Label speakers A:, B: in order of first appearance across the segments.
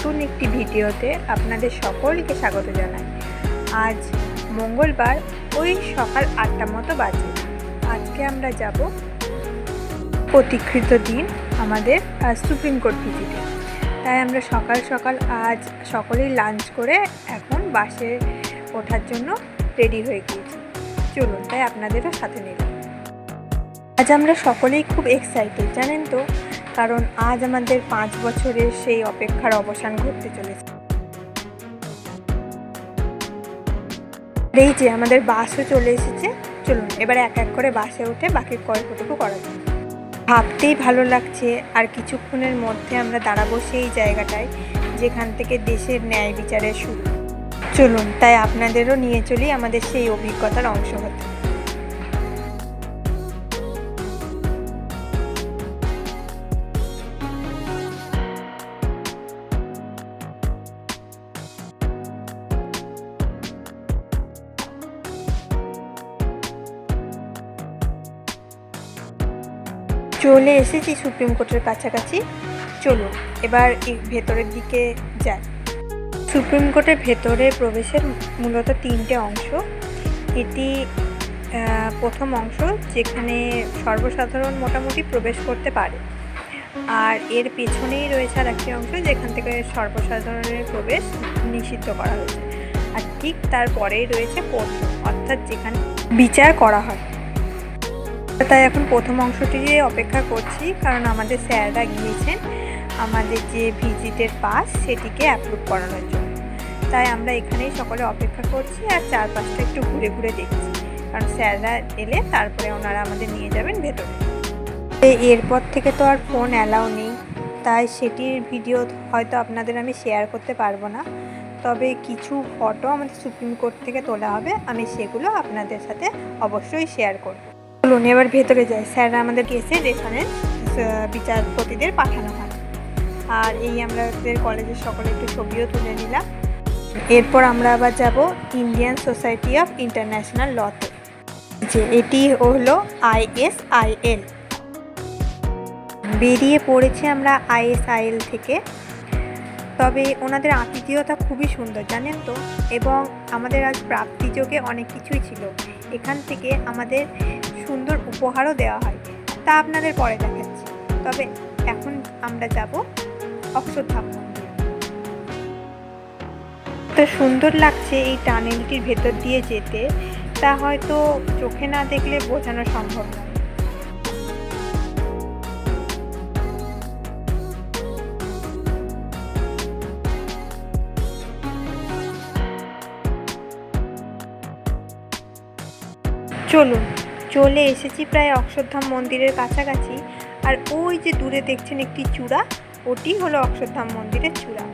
A: নতুন একটি ভিডিওতে আপনাদের সকলকে স্বাগত জানাই। আজ মঙ্গলবার, ওই সকাল 8টা মতো বাজে। আজকে আমরা যাব প্রতীক্ষিত দিন আমাদের সুপ্রিম কোর্ট ভিজিটে। তাই আমরা সকাল সকাল আজ সকলেই লাঞ্চ করে এখন বাসে ওঠার জন্য রেডি হয়ে গিয়েছি। চলুন, তাই আপনাদেরও সাথে নিলাম। আজ আমরা সকলেই খুব এক্সাইটেড, জানেন তো, কারণ আজ আমাদের 5 বছরের সেই অপেক্ষার অবসান ঘটতে চলেছে। এই যে আমাদের বাসও চলে এসেছে। চলুন এবার এক এক করে বাসে উঠে বাকি গল্পটুকু করা যায়। ভাবতেই ভালো লাগছে, আর কিছুক্ষণের মধ্যে আমরা দাঁড়াবো সেই জায়গাটায় যেখান থেকে দেশের ন্যায় বিচারের শুরু। চলুন, তাই আপনাদেরও নিয়ে চলি আমাদের সেই অভিজ্ঞতার অংশ হতে। চলে এসেছি সুপ্রিম কোর্টের কাছাকাছি। চলুন এবার ভেতরের দিকে যাই। সুপ্রিম কোর্টের ভেতরে প্রবেশের মূলত 3টে অংশ। এটি প্রথম অংশ, যেখানে সর্বসাধারণ মোটামুটি প্রবেশ করতে পারে, আর এর পেছনেই রয়েছে আর একটি অংশ যেখান থেকে সর্বসাধারণের প্রবেশ নিষিদ্ধ করা হয়েছে। আর ঠিক তারপরেই রয়েছে কোর্ট, অর্থাৎ যেখানে বিচার করা হয়। তাই এখন প্রথম অংশটির অপেক্ষা করছি, কারণ আমাদের স্যাররা গিয়েছেন আমাদের যে ভিজিটের পাস সেটিকে অ্যাপ্রুভ করানোর জন্য। তাই আমরা এখানেই সকলে অপেক্ষা করছি আর চারপাশটা একটু ঘুরে ঘুরে দেখছি, কারণ স্যাররা এলে তারপরে ওনারা আমাদের নিয়ে যাবেন ভেতরে। এরপর থেকে তো আর ফোন অ্যালাউ নেই, তাই সেটির ভিডিও হয়তো আপনাদের আমি শেয়ার করতে পারবো না, তবে কিছু ফটো আমাদের সুপ্রিম কোর্ট থেকে তোলা হবে, আমি সেগুলো আপনাদের সাথে অবশ্যই শেয়ার করব। চলুন এবার ভেতরে যাই। স্যাররা আমাদের কেসে রেফারেন্স বিচারপতিদের পাঠানো হয়, আর এই আমাদের কলেজের সকলে একটু ছবিও তুলে নিলাম। এরপর আমরা আবার যাব ইন্ডিয়ান সোসাইটি অফ ইন্টারন্যাশনাল লতে, যে এটি হলো ISIL। বেরিয়ে পড়েছি আমরা ISIL থেকে। তবে ওনাদের আতিথেয়তা খুবই সুন্দর, জানেন তো, এবং আমাদের আজ প্রাপ্তিযোগে অনেক কিছুই ছিল। এখান থেকে আমাদের সুন্দর উপহারও দেওয়া হয়, তা আপনাদের পরে দেখাচ্ছি। তবে এখন আমরা যাব অক্ষরধাম মন্দির। তো সুন্দর লাগছে এই টানেলটির ভেতর দিয়ে যেতে, তা হয়তো চোখে না দেখলে বোঝানো সম্ভব নয়। চলুন, চলে এসেছি প্রায় অক্ষরধাম মন্দিরের কাছাকাছি। আর ওই যে দূরে দেখছেন একটি চূড়া, ওটি হলো অক্ষরধাম মন্দিরের চূড়া।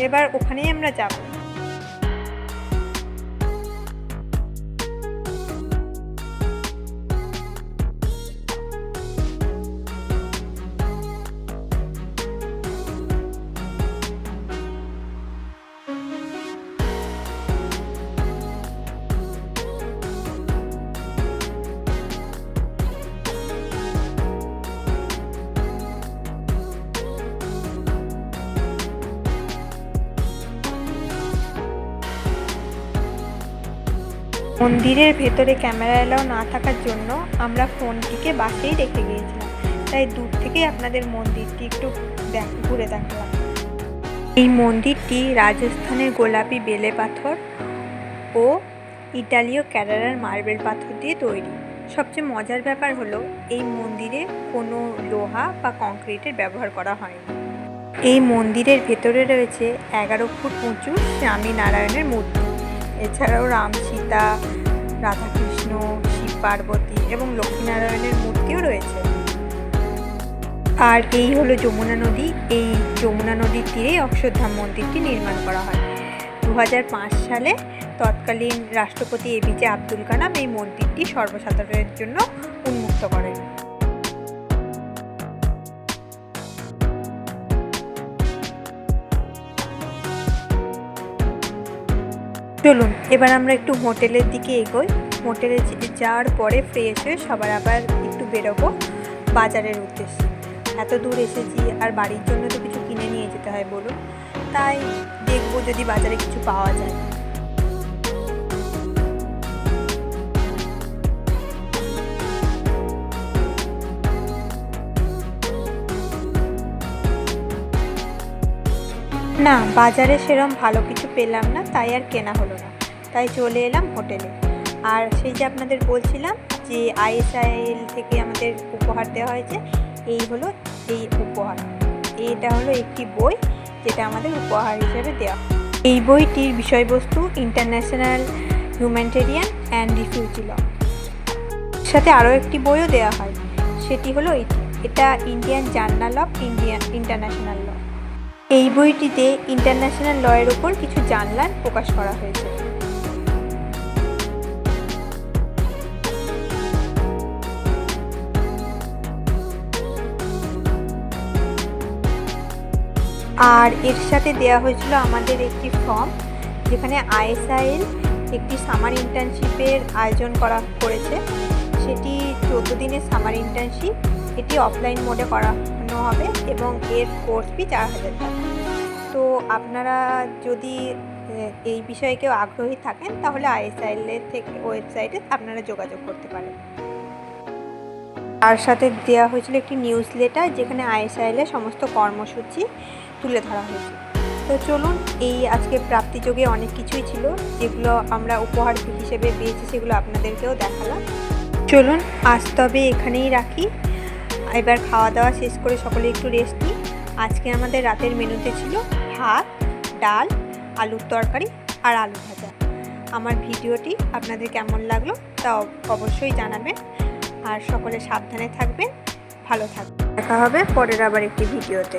A: এবার ওখানেই আমরা যাব। মন্দিরের ভেতরে ক্যামেরা এলাও না থাকার জন্য আমরা ফোনটিকে বাসেই রেখে গিয়েছিলাম, তাই দূর থেকেই আপনাদের মন্দিরটি একটু ঘুরে দেখালাম। এই মন্দিরটি রাজস্থানের গোলাপি বেলে পাথর ও ইটালীয় ক্যারারার মার্বেল পাথর দিয়ে তৈরি। সবচেয়ে মজার ব্যাপার হলো এই মন্দিরে কোনো লোহা বা কংক্রিটের ব্যবহার করা হয়নি। এই মন্দিরের ভেতরে রয়েছে 11 ফুট উঁচু স্বামী নারায়ণের মূর্তি। এছাড়াও রাম, সীতা, রাধাকৃষ্ণ, শিব পার্বতী এবং লক্ষ্মীনারায়ণের মূর্তিও রয়েছে। আর এই হলো যমুনা নদী। এই যমুনা নদীর তীরেই অক্ষরধাম মন্দিরটি নির্মাণ করা হয়। 2005 সালে তৎকালীন রাষ্ট্রপতি APJ আব্দুল কালাম এই মন্দিরটি সর্বসাধারণের জন্য উন্মুক্ত করেন। চলুন এবার আমরা একটু হোটেলের দিকে এগোই। হোটেলে যাওয়ার পরে ফ্রেশ হয়ে সবার আবার একটু বেরোবো বাজারের উদ্দেশ্যে। এত দূর এসেছি আর বাড়ির জন্য তো কিছু কিনে নিয়ে যেতে হয় বলুন। তাই দেখবো যদি বাজারে কিছু পাওয়া যায়। না, বাজারে সেরকম ভালো কিছু পেলাম না, তাই আর কেনা হলো না। তাই চলে এলাম হোটেলে। আর সেই যে আপনাদের বলছিলাম যে ISIL থেকে আমাদের উপহার দেওয়া হয়েছে, এই হলো এই উপহার। এটা হলো একটি বই যেটা আমাদের উপহার হিসেবে দেওয়া। এই বইটির বিষয়বস্তু international humanitarian and refugee law. সাথে আরও একটি বইও দেওয়া হয়, সেটি হলো এটা Indian journal of international law. এই বইটিতে ইন্টারন্যাশনাল লয়ের ওপর কিছু জার্নাল প্রকাশ করা হয়েছে। আর এর সাথে দেওয়া হয়েছিল আমাদের একটি ফর্ম, যেখানে ISIL একটি সামার ইন্টার্নশিপের আয়োজন করেছে। সেটি 14 দিনের সামার ইন্টার্নশিপ। এটি অফলাইন মোডে করানো হবে এবং এর কোর্স ফি 4000 টাকা। তো আপনারা যদি এই বিষয়ে কেউ আগ্রহী থাকেন তাহলে ISIL থেকে ওয়েবসাইটে আপনারা যোগাযোগ করতে পারেন। তার সাথে দেওয়া হয়েছিল একটি নিউজ লেটার, যেখানে ISIL এর সমস্ত কর্মসূচি তুলে ধরা হয়েছে। তো চলুন, এই আজকে প্রাপ্তিযোগে অনেক কিছুই ছিল যেগুলো আমরা উপহার হিসেবে পেয়েছি, সেগুলো আপনাদেরকেও দেখালাম। চলুন আজ তবে এখানেই রাখি। এবার খাওয়া দাওয়া শেষ করে সকলে একটু রেস্ট নিই। আজকে আমাদের রাতের মেনুতে ছিল ভাত, ডাল, আলুর তরকারি আর আলু ভাজা। আমার ভিডিওটি আপনাদের কেমন লাগলো তা অবশ্যই জানাবেন। আর সকলে সাবধানে থাকবেন, ভালো থাকবেন। দেখা হবে পরের আবার একটি ভিডিওতে।